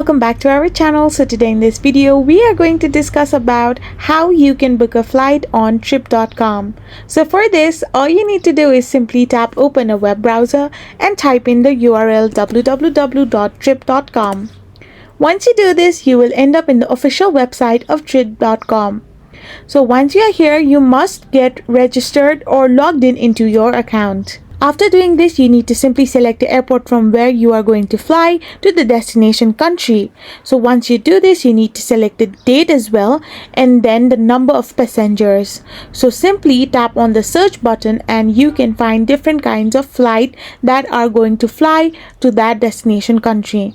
Welcome back to our channel. So today in this video we are going to discuss about how you can book a flight on trip.com. So for this, all you need to do is simply tap open a web browser and type in the URL www.trip.com. Once you do this, you will end up in the official website of trip.com. So once you are here, you must get registered or logged in into your account. After doing this, you need to simply select the airport from where you are going to fly to the destination country. So once you do this, you need to select the date as well and then the number of passengers. So simply tap on the search button and you can find different kinds of flight that are going to fly to that destination country.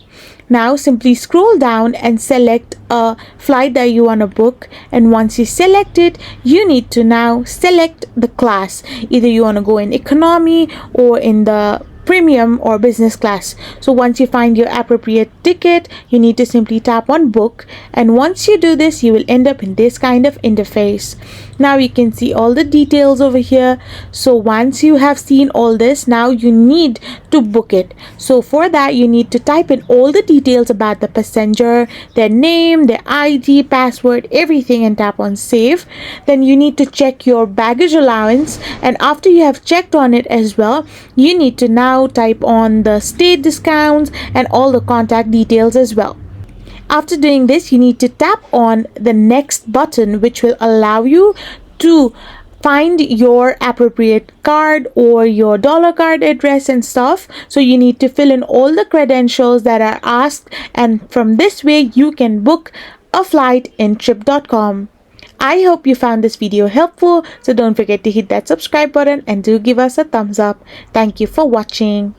Now simply scroll down and select a flight that you want to book, and once you select it, you need to now select the class. Either you want to go in economy or in the premium or business class. So once you find your appropriate ticket, you need to simply tap on book, and once you do this, you will end up in this kind of interface. Now you can see all the details over here. So once you have seen all this, now you need to book it. So for that, you need to type in all the details about the passenger, their name, their ID, password, everything, and tap on save. Then you need to check your baggage allowance, and after you have checked on it as well, you need to now type on the state discounts and all the contact details as well. After doing this, you need to tap on the next button, which will allow you to find your appropriate card or your dollar card address and stuff. So you need to fill in all the credentials that are asked, and from this way you can book a flight in trip.com. I hope you found this video helpful, so don't forget to hit that subscribe button and do give us a thumbs up. Thank you for watching.